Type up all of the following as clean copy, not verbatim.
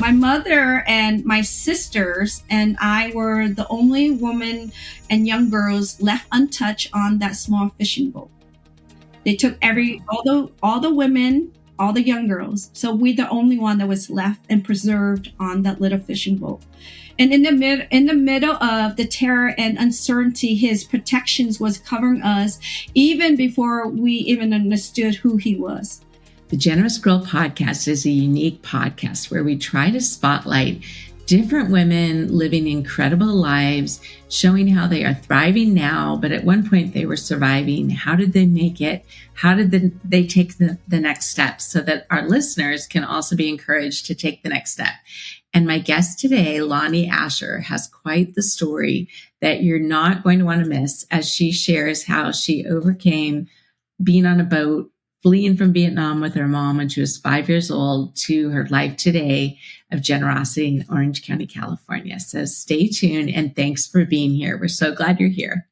My mother and my sisters and I were the only woman and young girls left untouched on that small fishing boat. They took all the women, all the young girls. So we're the only one that was left and preserved on that little fishing boat. And in the middle of the terror and uncertainty, his protections was covering us even before we even understood who he was. The Generous Girl podcast is a unique podcast where we try to spotlight different women living incredible lives, showing how they are thriving now, but at one point they were surviving. How did they make it? How did they take the next steps so that our listeners can also be encouraged to take the next step? And my guest today, Lonni Asher, has quite the story that you're not going to want to miss as she shares how she overcame being on a boat, fleeing from Vietnam with her mom when she was 5 years old, to her life today of generosity in Orange County, California. So stay tuned and thanks for being here. We're so glad you're here.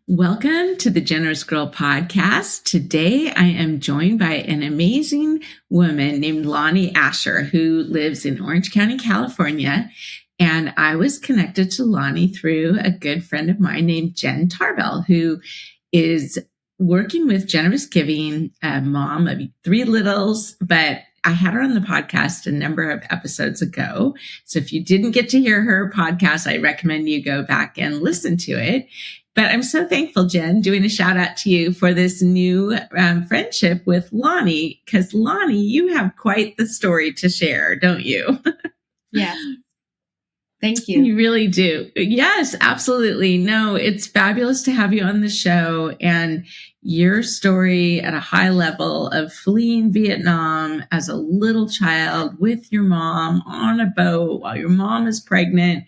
Welcome to the Generous Girl podcast. Today I am joined by an amazing woman named Lonni Asher who lives in Orange County, California. And I was connected to Lonni through a good friend of mine named Jen Tarbell, who is working with Generous Giving, a mom of 3 littles, but I had her on the podcast a number of episodes ago. So if you didn't get to hear her podcast, I recommend you go back and listen to it. But I'm so thankful, Jen, doing a shout out to you for this new friendship with Lonni, because Lonni, you have quite the story to share, don't you? Yeah. Thank you. You really do. Yes, absolutely. No, it's fabulous to have you on the show, and your story at a high level of fleeing Vietnam as a little child with your mom on a boat while your mom is pregnant.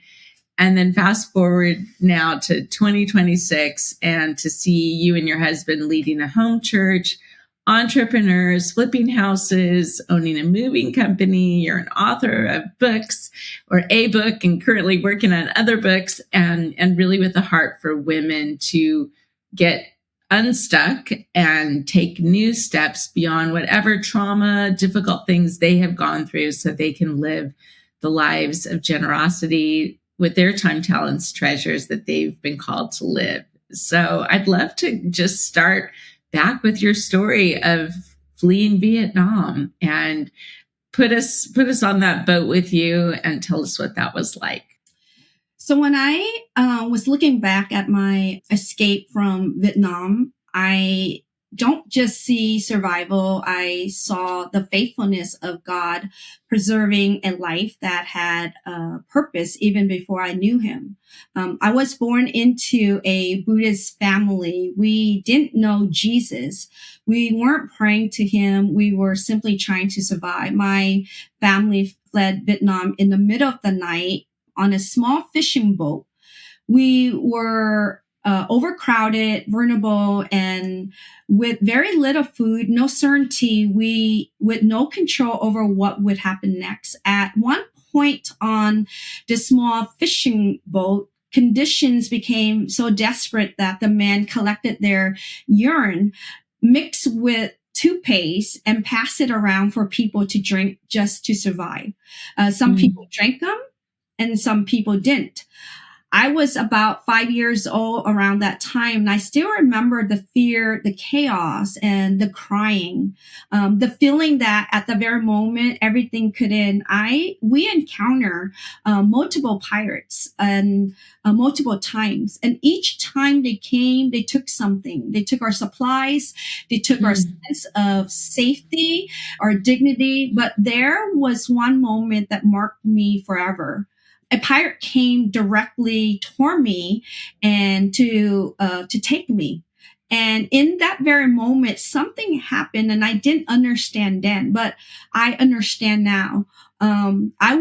And then fast forward now to 2026 and to see you and your husband leading a home church, entrepreneurs, flipping houses, owning a moving company. You're an author of books or a book and currently working on other books, and really with a heart for women to get unstuck and take new steps beyond whatever trauma, difficult things they have gone through so they can live the lives of generosity with their time, talents, treasures that they've been called to live. So I'd love to just start back with your story of fleeing Vietnam and put us on that boat with you and tell us what that was like. So when I was looking back at my escape from Vietnam, I don't just see survival. I saw the faithfulness of God preserving a life that had a purpose even before I knew him. I was born into a Buddhist family. We didn't know Jesus. We weren't praying to him. We were simply trying to survive. My family fled Vietnam in the middle of the night on a small fishing boat. We were overcrowded, vulnerable, and with very little food, no certainty, with no control over what would happen next. At one point on the small fishing boat, conditions became so desperate that the men collected their urine mixed with toothpaste and passed it around for people to drink just to survive. Some people drank them and some people didn't. I was about 5 years old around that time, and I still remember the fear, the chaos, and the crying, the feeling that at the very moment everything could end. We encountered multiple pirates and multiple times, and each time they came, they took something. They took our supplies, they took our sense of safety, our dignity. But there was one moment that marked me forever. A pirate came directly toward me and to take me. And in that very moment, something happened, and I didn't understand then, but I understand now. I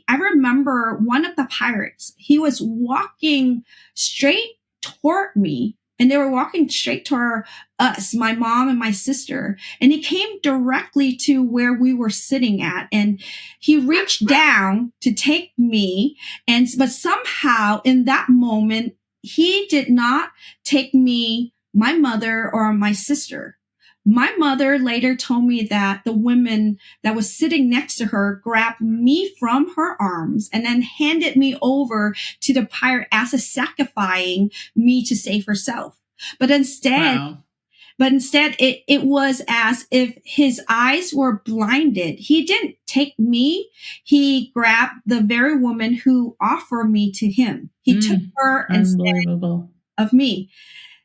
remember one of the pirates, he was walking straight toward me, and they were walking straight toward us, my mom and my sister. And he came directly to where we were sitting at, and he reached down to take me. But somehow in that moment, he did not take me, my mother, or my sister. My mother later told me that the woman that was sitting next to her grabbed me from her arms and then handed me over to the pirate as a sacrificing me to save herself. But instead, Wow. it was as if his eyes were blinded. He didn't take me. He grabbed the very woman who offered me to him. He took her instead Unbelievable. of me.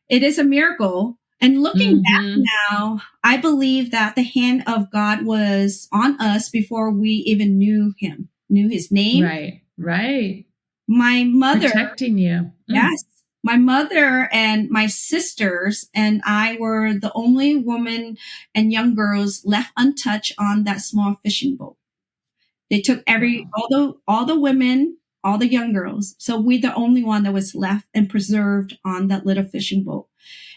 It is a miracle. And looking back Mm-hmm. now, I believe that the hand of God was on us before we even knew him, knew his name. Right. My mother, Protecting you. yes, my mother and my sisters and I were the only woman and young girls left untouched on that small fishing boat. They took all the women, all the young girls. So we the only one that was left and preserved on that little fishing boat.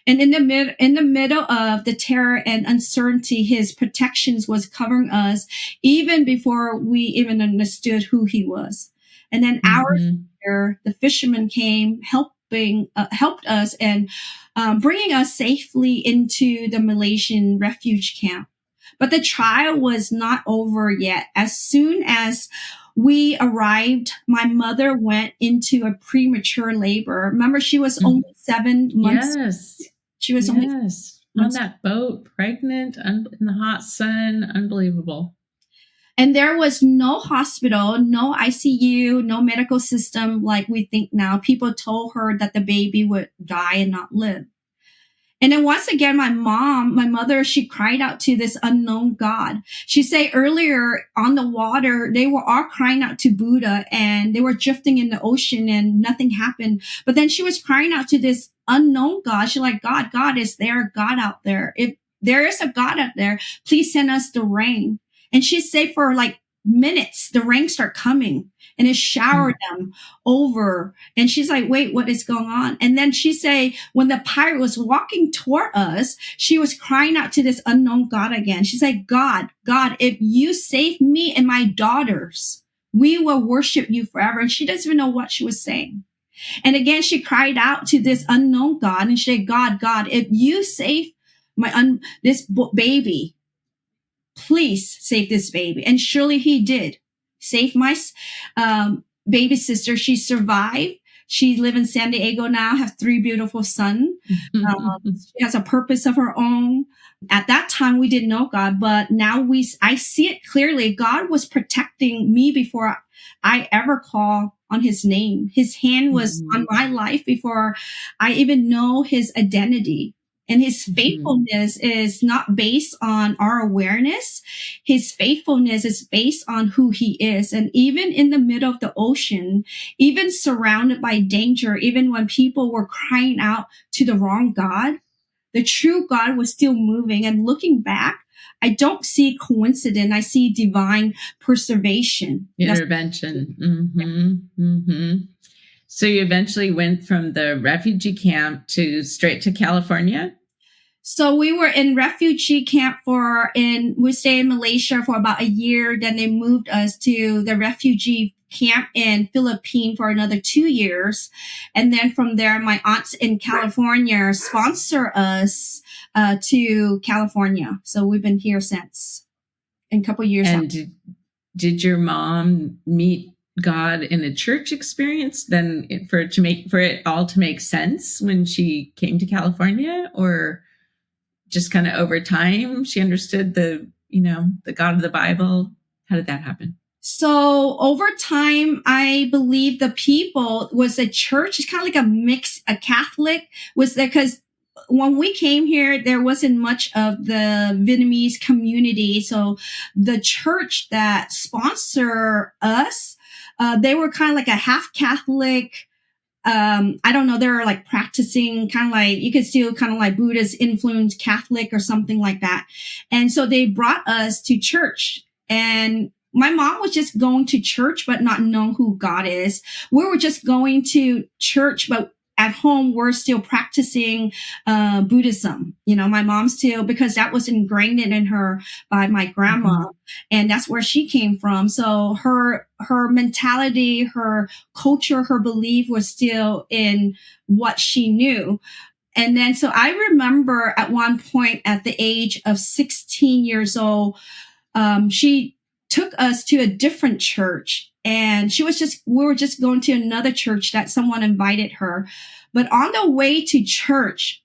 And in the middle of the terror and uncertainty, his protections was covering us even before we even understood who he was. And then hours later, the fishermen came, helped us and bringing us safely into the Malaysian refuge camp. But the trial was not over yet. As soon as we arrived, my mother went into a premature labor. Remember, she was only 7 months. Yes. She was only 7 on that boat, pregnant, in the hot sun. Unbelievable. And there was no hospital, no ICU, no medical system like we think now. People told her that the baby would die and not live. And then once again, my mother, she cried out to this unknown God. She said earlier on the water, they were all crying out to Buddha and they were drifting in the ocean and nothing happened. But then she was crying out to this unknown God. She's like, God, is there a God out there? If there is a God out there, please send us the rain. And she said for like minutes, the rain started coming and it showered them over. And she's like, wait, what is going on? And then she say, when the pirate was walking toward us, she was crying out to this unknown God again. She's like, God, if you save me and my daughters, we will worship you forever. And she doesn't even know what she was saying. And again, she cried out to this unknown God and she said, God, if you save this baby, please save this baby. And surely he did. Save my baby sister. She survived. She lives in San Diego now, have 3 beautiful sons. She has a purpose of her own. At that time, we didn't know God, but now I see it clearly. God was protecting me before I ever call on his name. His hand was on my life before I even know his identity. And his faithfulness is not based on our awareness. His faithfulness is based on who he is. And even in the middle of the ocean, even surrounded by danger, even when people were crying out to the wrong God, the true God was still moving. And looking back, I don't see coincidence. I see divine preservation. Intervention. So you eventually went from the refugee camp straight to California? So we were in refugee camp we stayed in Malaysia for about a year. Then they moved us to the refugee camp in Philippines for another 2 years. And then from there, my aunts in California sponsor us to California. So we've been here since in a couple years. And did your mom meet God in a church experience then for it all to make sense when she came to California, or just kind of over time she understood the God of the Bible? How did that happen? So over time, I believe the people was a church. It's kind of like a mix, a Catholic was there because when we came here, there wasn't much of the Vietnamese community. So the church that sponsor us, they were kind of like a half Catholic. I don't know. They're like practicing kind of like, you could still kind of like Buddha's influenced Catholic or something like that. And so they brought us to church, and my mom was just going to church, but not knowing who God is. We were just going to church, but at home, we're still practicing Buddhism. My mom still, because that was ingrained in her by my grandma, and that's where she came from. So her mentality, her culture, her belief was still in what she knew. And then, so I remember at one point at the age of 16 years old, she took us to a different church, and we were just going to another church that someone invited her. But on the way to church,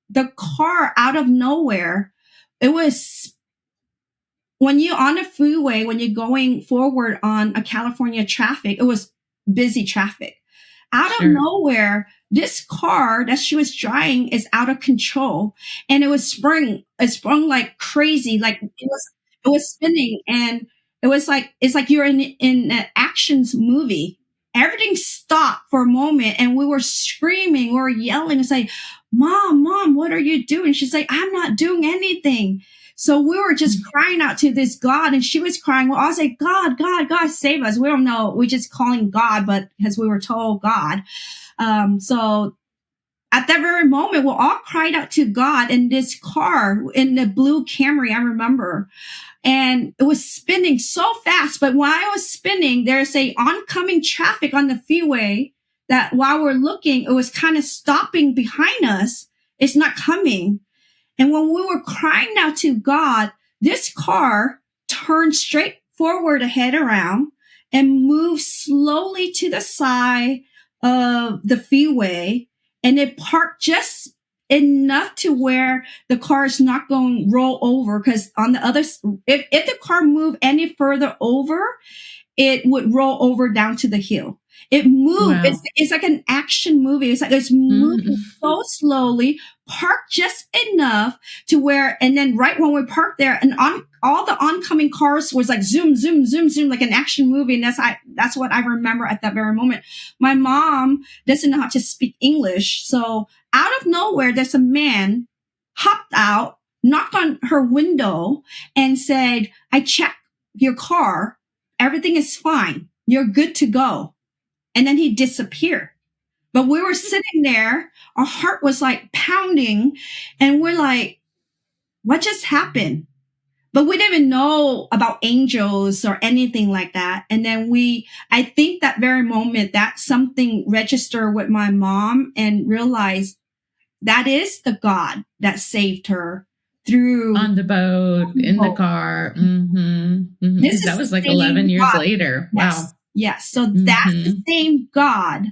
the car out of nowhere, it was when you're on the freeway, when you're going forward on a California traffic, it was busy traffic. Out of nowhere, this car that she was driving is out of control, and it sprung like crazy, like it was spinning, and it's like you're in an action movie. Everything stopped for a moment, and we were screaming, we were yelling, it's like, Mom, what are you doing? She's like, I'm not doing anything. So we were just crying out to this God, and she was crying. Well, I was like, God, save us. We don't know. We're just calling God, but because we were told God. So at that very moment, we all cried out to God in this car, in the blue Camry, I remember. And it was spinning so fast. But when I was spinning, there's a oncoming traffic on the freeway that while we're looking, it was kind of stopping behind us. It's not coming. And when we were crying out to God, this car turned straight forward ahead around and moved slowly to the side of the freeway. And it parked just enough to where the car is not going to roll over. Because on the other, if the car moved any further over, it would roll over down to the hill. It moved. Wow. It's like an action movie. It's like it's moving so slowly, parked just enough to where, and then right when we parked there, and all the oncoming cars was like zoom, zoom, zoom, zoom, like an action movie. And that's what I remember at that very moment. My mom doesn't know how to speak English. So out of nowhere, there's a man hopped out, knocked on her window and said, I checked your car. Everything is fine. You're good to go. And then he disappeared. But we were sitting there. Our heart was like pounding. And we're like, what just happened? But we didn't even know about angels or anything like that. And then I think that very moment that something registered with my mom and realized that is the God that saved her through on the boat, in the car. That was like 11 years later. Yes. Wow. Yes. So that's the same God.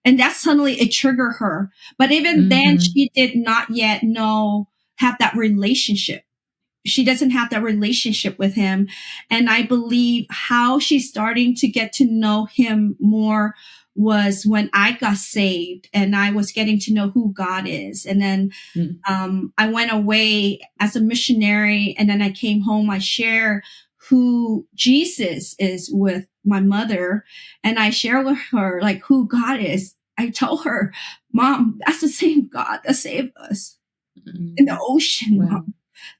And that suddenly it triggered her. But even then, she did not yet have that relationship. She doesn't have that relationship with him. And I believe how she's starting to get to know him more was when I got saved and I was getting to know who God is. And then I went away as a missionary, and then I came home. I share who Jesus is with my mother, and I share with her like who God is. I told her, Mom, that's the same God that saved us in the ocean. Wow. Mom.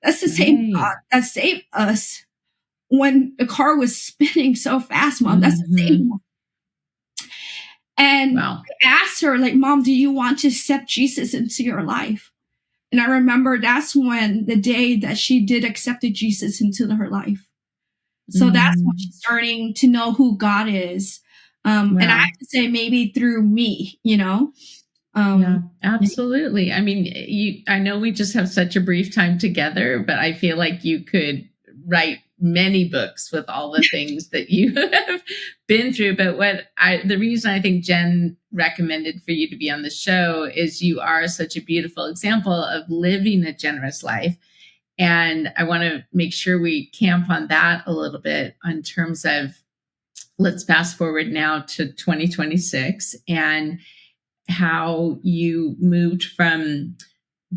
That's the same God that saved us when the car was spinning so fast, Mom. That's the same one. And I asked her, like, Mom, do you want to accept Jesus into your life? And I remember that's when the day that she did accept Jesus into her life. So that's when she's starting to know who God is. And I have to say, maybe through me, yeah, absolutely. I mean, I know we just have such a brief time together, but I feel like you could write many books with all the things that you have been through. But the reason I think Jen recommended for you to be on the show is you are such a beautiful example of living a generous life. And I want to make sure we camp on that a little bit in terms of, let's fast forward now to 2026 and how you moved from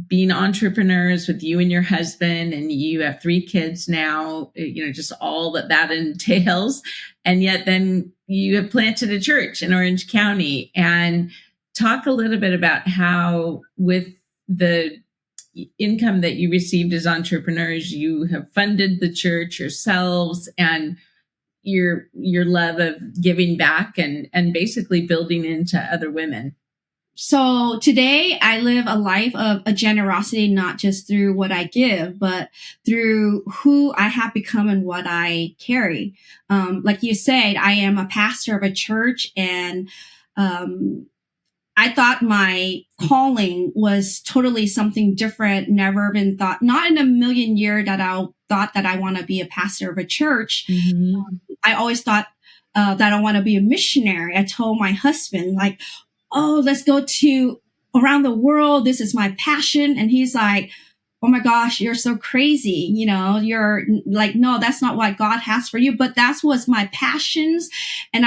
being entrepreneurs with you and your husband, and you have 3 kids now, just all that entails. And yet then you have planted a church in Orange County. And talk a little bit about how, with the income that you received as entrepreneurs, you have funded the church yourselves, and your love of giving back and basically building into other women. So today I live a life of a generosity, not just through what I give, but through who I have become and what I carry. Like you said, I am a pastor of a church, and I I thought my calling was totally something different. Never even thought, not in a million years that I thought that I want to be a pastor of a church. Mm-hmm. I always thought that I want to be a missionary. I told my husband, like, oh, let's go to around the world. This is my passion. And he's like, oh my gosh, you're so crazy. You know, you're like, no, that's not what God has for you. But that's was my passions. And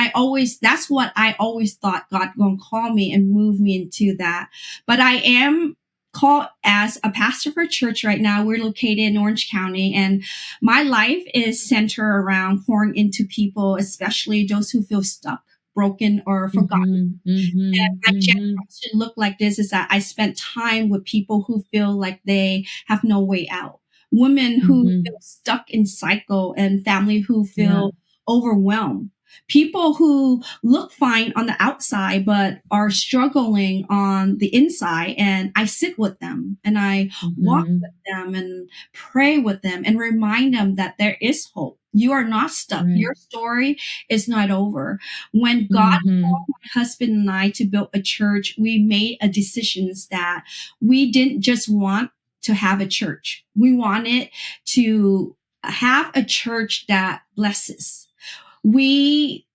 that's what I always thought God going to call me and move me into that. But I am called as a pastor for a church right now. We're located in Orange County, and my life is centered around pouring into people, especially those who feel stuck, broken, or forgotten. Mm-hmm. Mm-hmm. And my Mm-hmm. generation look like this is that I spent time with people who feel like they have no way out. Women who Mm-hmm. feel stuck in cycle, and family who Yeah. feel overwhelmed. People who look fine on the outside, but are struggling on the inside. And I sit with them and I walk Mm-hmm. with them and pray with them and remind them that there is hope. You are not stuck. Right. Your story is not over. When God Mm-hmm. my husband and I to build a church, we made a decision that we didn't just want to have a church. We wanted to have a church that blesses. We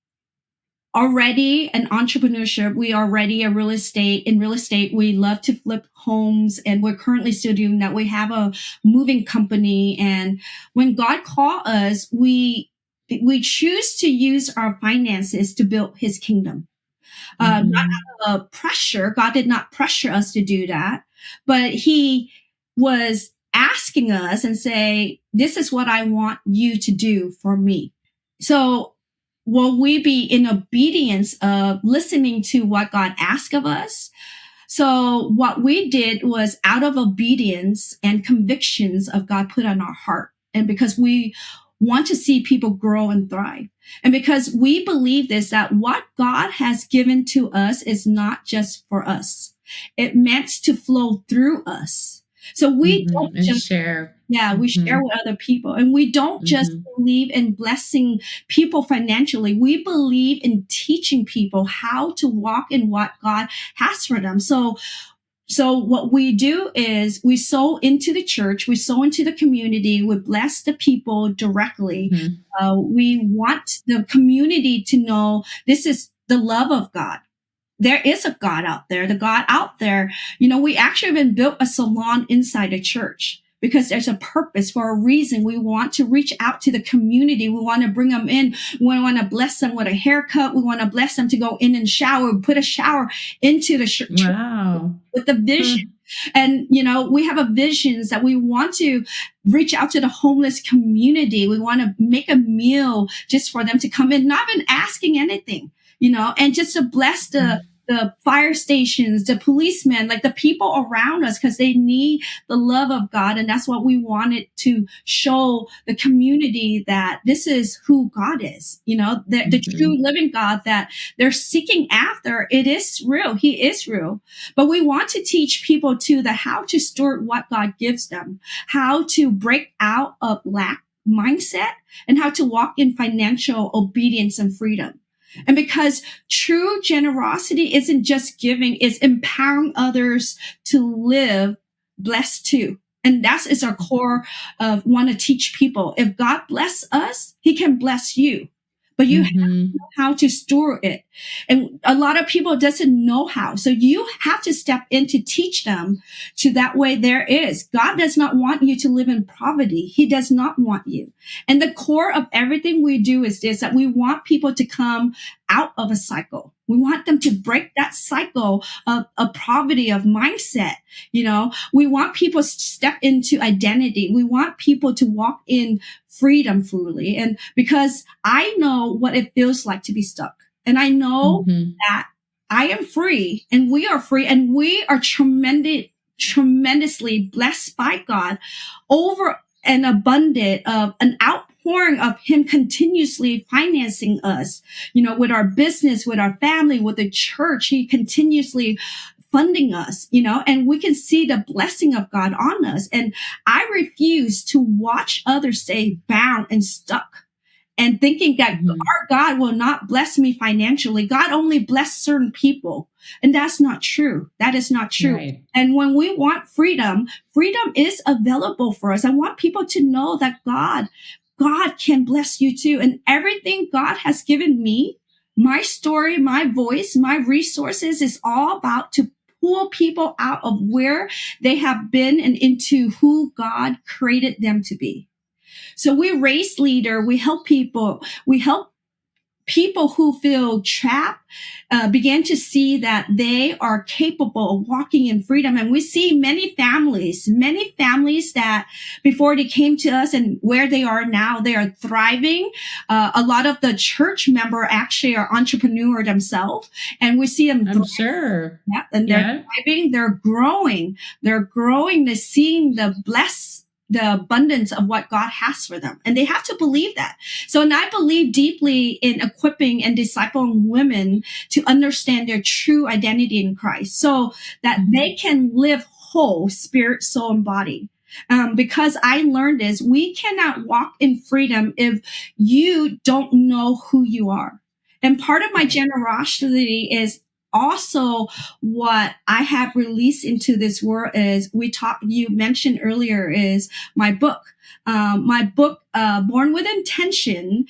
already an entrepreneurship. We already a real estate. In real estate, we love to flip homes, and we're currently still doing that. We have a moving company, and when God called us, we choose to use our finances to build His kingdom. Not Mm-hmm. out of pressure. God did not pressure us to do that, but He was asking us and say, this is what I want you to do for me. So will we be in obedience of listening to what God asked of us? So what we did was out of obedience and convictions of God put on our heart. And because we want to see people grow and thrive. And because we believe this, that what God has given to us is not just for us. It meant to flow through us. So we don't Mm-hmm. And just share. we Mm-hmm. share with other people, and we don't just Mm-hmm. believe in blessing people financially. We believe in teaching people how to walk in what God has for them. So what we do is we sow into the church, we sow into the community, we bless the people directly. Mm-hmm. We want the community to know this is the love of God. There is a God out there, the God out there. You know, we actually even built a salon inside a church because there's a purpose for a reason. We want to reach out to the community. We want to bring them in. We want to bless them with a haircut. We want to bless them to go in and shower, put a shower into the church Wow. with the vision. And, you know, we have a visions that we want to reach out to the homeless community. We want to make a meal just for them to come in, not even asking anything, you know, and just to bless the fire stations, the policemen, like the people around us, because they need the love of God. And that's what we wanted to show the community, that this is who God is, you know, the true living God that they're seeking after. It is real. He is real. But we want to teach people too that how to steward what God gives them, how to break out of lack mindset, and how to walk in financial obedience and freedom. And because true generosity isn't just giving, it's empowering others to live blessed too. And that is our core of want to teach people. If God bless us, He can bless you. But you have to know how to store it. And a lot of people doesn't know how. So you have to step in to teach them to that way there is. God does not want you to live in poverty. He does not want you. And the core of everything we do is this, that we want people to come out of a cycle. We want them to break that cycle of poverty, of mindset. You know, we want people to step into identity. We want people to walk in freedom fully. And because I know what it feels like to be stuck. And I know that I am free and we are free and we are tremendously blessed by God over an abundant of an outpouring of Him continuously financing us, you know, with our business, with our family, with the church. He continuously funding us, you know, and we can see the blessing of God on us. And I refuse to watch others stay bound and stuck and thinking that Mhm. our God will not bless me financially. God only bless certain people. And that's not true. That is not true. Right. And when we want freedom, freedom is available for us. I want people to know that God can bless you too. And everything God has given me, my story, my voice, my resources is all about to pull people out of where they have been and into who God created them to be. So we raise leader, we help people who feel trapped begin to see that they are capable of walking in freedom. And we see many families that before they came to us and where they are now, they are thriving. A lot of the church member actually are entrepreneur themselves, and we see them I'm sure. yeah, and they're thriving, they're growing, they're seeing the abundance of what God has for them. And they have to believe that. So, and I believe deeply in equipping and discipling women to understand their true identity in Christ so that they can live whole spirit, soul, and body. Because I learned this, we cannot walk in freedom if you don't know who you are. And part of my generosity is also what I have released into this world is you mentioned earlier is my book. Born with Intention,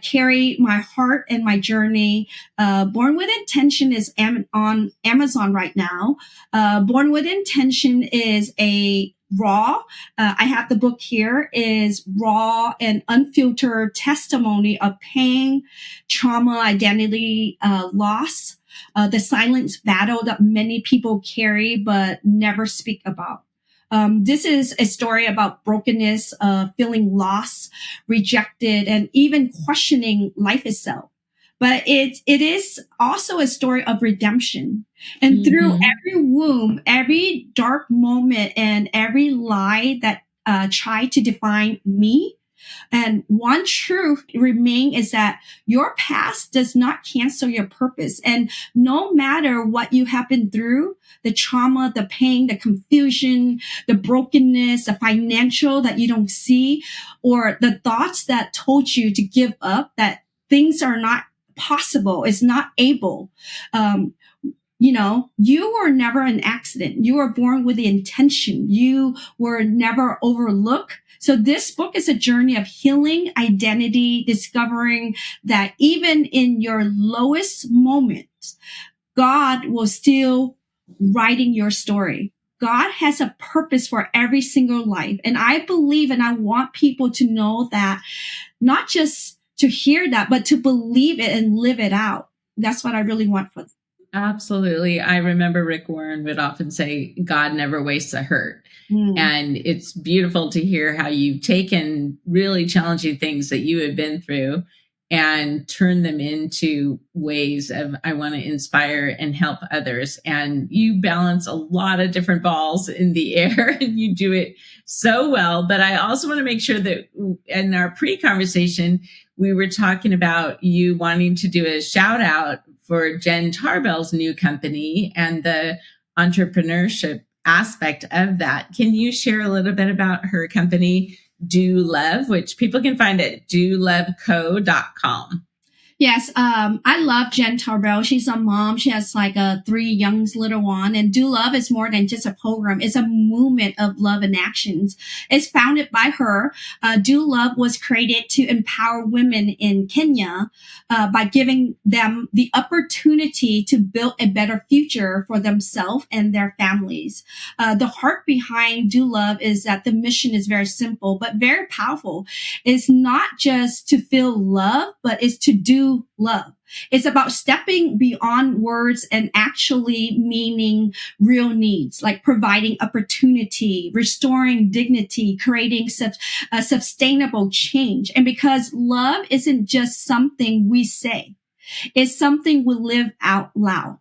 carry my heart and my journey. Born with Intention is on Amazon right now. Born with Intention is a raw. I have the book here is raw and unfiltered testimony of pain, trauma, identity, loss. The silent battle that many people carry but never speak about. This is a story about brokenness, feeling lost, rejected, and even questioning life itself. But it is also a story of redemption. And through every wound, every dark moment, and every lie that tried to define me, and one truth remain is that your past does not cancel your purpose. And no matter what you have been through, the trauma, the pain, the confusion, the brokenness, the financial that you don't see, or the thoughts that told you to give up, that things are not possible, is not able. You were never an accident. You were born with the intention. You were never overlooked. So this book is a journey of healing identity, discovering that even in your lowest moments, God will still writing your story. God has a purpose for every single life. And I believe and I want people to know that, not just to hear that, but to believe it and live it out. That's what I really want for them. Absolutely. I remember Rick Warren would often say, God never wastes a hurt. And it's beautiful to hear how you've taken really challenging things that you have been through and turn them into ways of, I want to inspire and help others. And you balance a lot of different balls in the air and you do it so well. But I also want to make sure that in our pre-conversation, we were talking about you wanting to do a shout out for Jen Tarbell's new company and the entrepreneurship aspect of that. Can you share a little bit about her company, Do Love, which people can find at doloveco.com? Yes, I love Jen Tarbell. She's a mom. She has like 3 young little one. And Do Love is more than just a program. It's a movement of love and actions. It's founded by her. Do Love was created to empower women in Kenya by giving them the opportunity to build a better future for themselves and their families. The heart behind Do Love is that the mission is very simple, but very powerful. It's not just to feel love, but it's to do love. It's about stepping beyond words and actually meaning real needs, like providing opportunity, restoring dignity, creating a sustainable change. And because love isn't just something we say, it's something we live out loud.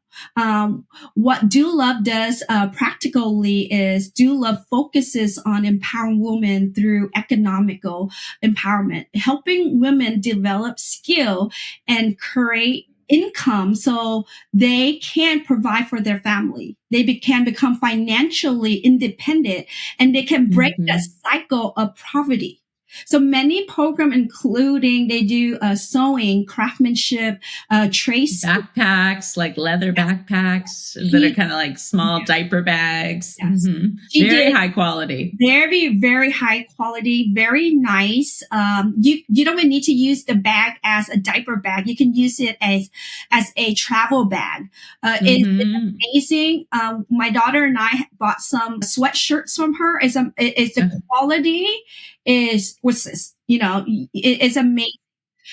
What Do Love does practically is Do Love focuses on empowering women through economical empowerment, helping women develop skill and create income so they can provide for their family. They can become financially independent and they can break that cycle of poverty. So many programs, including they do sewing, craftsmanship, trace. Backpacks, like leather backpacks that are kind of like small diaper bags. Yes. Very high quality. Very, very high quality, very nice. You don't even need to use the bag as a diaper bag. You can use it as a travel bag. It's amazing. My daughter and I bought some sweatshirts from her. The quality is amazing.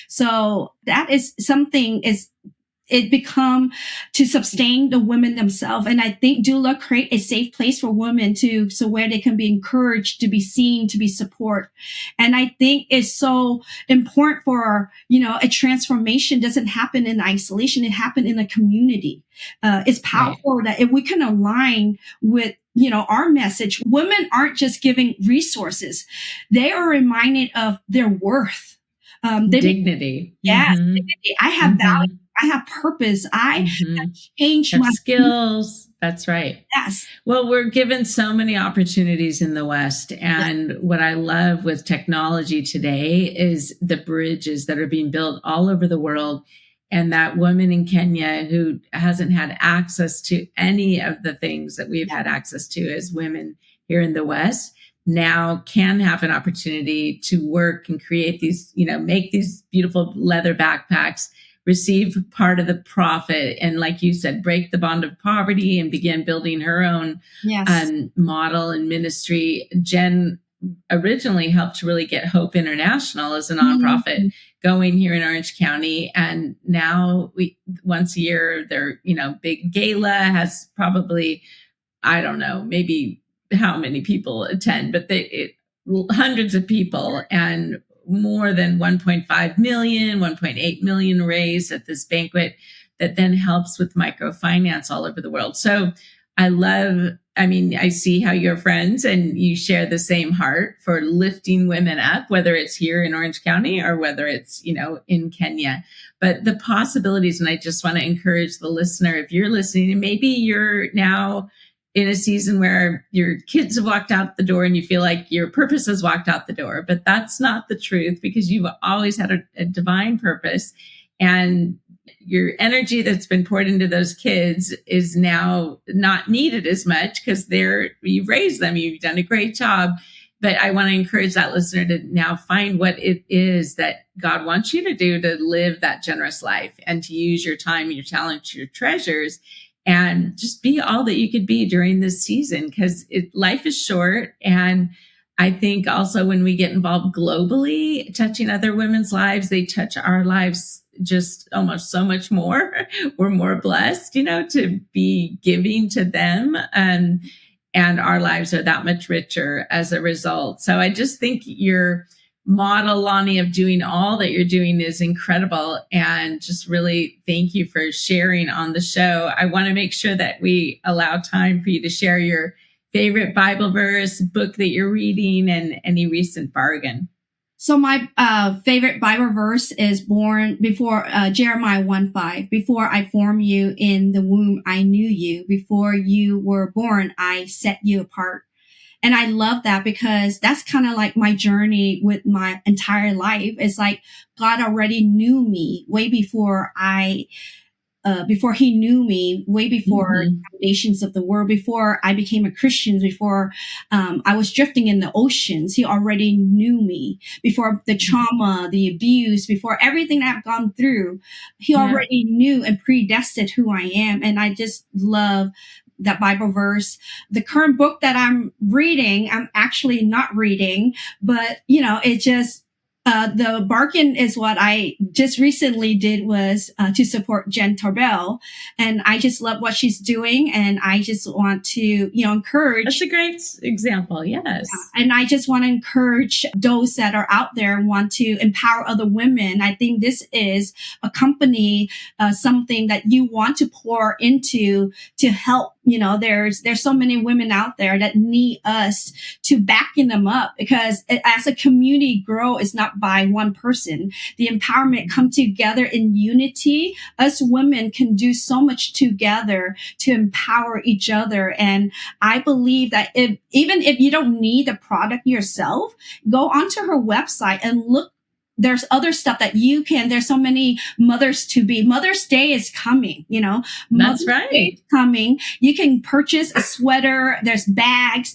So that is something it become to sustain the women themselves. And I think doula create a safe place for women so where they can be encouraged, to be seen, to be supported. And I think it's so important for, a transformation doesn't happen in isolation. It happened in a community. It's powerful that if we can align with, our message, women aren't just giving resources. They are reminded of their worth. Dignity. Dignity. I have value. I have purpose. I have changed my skills. That's right. Yes. Well, we're given so many opportunities in the West. And what I love with technology today is the bridges that are being built all over the world. And that woman in Kenya who hasn't had access to any of the things that we've had access to as women here in the West now can have an opportunity to work and create these, make these beautiful leather backpacks, receive part of the profit, and like you said, break the bond of poverty and begin building her own model and ministry. Jen originally helped to really get Hope International as a nonprofit going here in Orange County. And now once a year, their, big gala has probably, I don't know, maybe how many people attend, but hundreds of people, and more than 1.5 million, 1.8 million raised at this banquet that then helps with microfinance all over the world. So I see how you're friends and you share the same heart for lifting women up, whether it's here in Orange County or whether it's, in Kenya. But the possibilities, and I just want to encourage the listener, if you're listening and maybe you're now in a season where your kids have walked out the door and you feel like your purpose has walked out the door, but that's not the truth, because you've always had a divine purpose, and your energy that's been poured into those kids is now not needed as much because you've raised them, you've done a great job. But I want to encourage that listener to now find what it is that God wants you to do to live that generous life and to use your time, your talents, your treasures, and just be all that you could be during this season, because life is short. And I think also when we get involved globally, touching other women's lives, they touch our lives just almost so much more. We're more blessed, to be giving to them. And our lives are that much richer as a result. So I just think your model, Lonni, of doing all that you're doing is incredible. And just really thank you for sharing on the show. I want to make sure that we allow time for you to share your favorite Bible verse, book that you're reading, and any recent bargain. So my favorite Bible verse is born before Jeremiah 1:5. Before I formed you in the womb, I knew you. Before you were born, I set you apart. And I love that because that's kind of like my journey with my entire life. It's like God already knew me way before before he knew me, way before the foundations of the world, before I became a Christian, before I was drifting in the oceans. He already knew me before the trauma, the abuse, before everything that I've gone through. He already knew and predestined who I am. And I just love that Bible verse. The current book that I'm reading, I'm actually not reading, but it just, the bargain is what I just recently did was to support Jen Tarbell. And I just love what she's doing. And I just want to, encourage. That's a great example. Yes. And I just want to encourage those that are out there and want to empower other women. I think this is a company, something that you want to pour into to help. There's so many women out there that need us to backing them up, because as a community grow, it's not not by one person. The empowerment come together in unity. Us women can do so much together to empower each other. And I believe that even if you don't need the product yourself, go onto her website and look. There's other stuff that you can, there's so many mothers to be. Mother's Day is coming, That's right. Day is coming. You can purchase a sweater. There's bags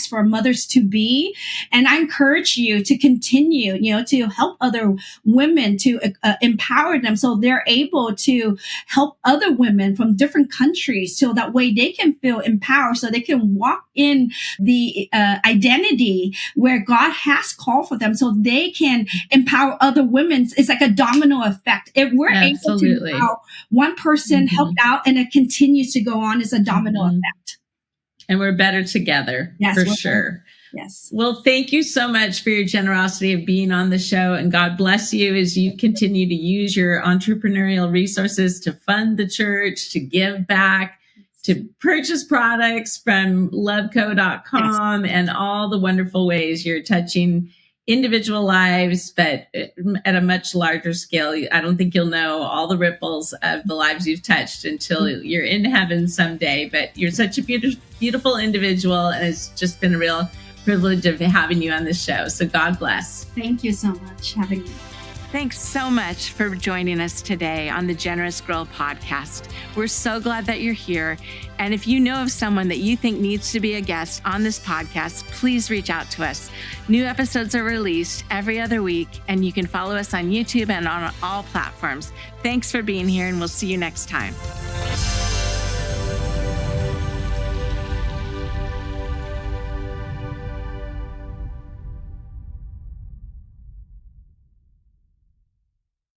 for mothers to be. And I encourage you to continue, to help other women, to empower them so they're able to help other women from different countries so that way they can feel empowered, so they can walk in the identity where God has called for them, so they can empower other women. It's like a domino effect. If we're able to empower one person, help out, and it continues to go on, it's a domino effect. And we're better together, for sure. Yes. Well, thank you so much for your generosity of being on the show, and God bless you as you continue to use your entrepreneurial resources to fund the church, to give back, to purchase products from loveco.com, and all the wonderful ways you're touching individual lives, but at a much larger scale. I don't think you'll know all the ripples of the lives you've touched until you're in heaven someday, but you're such a beautiful individual, and it's just been a real privilege of having you on this show. So God bless. Thank you so much for having me. Thanks so much for joining us today on the Generous Girl podcast. We're so glad that you're here. And if you know of someone that you think needs to be a guest on this podcast, please reach out to us. New episodes are released every other week, and you can follow us on YouTube and on all platforms. Thanks for being here, and we'll see you next time.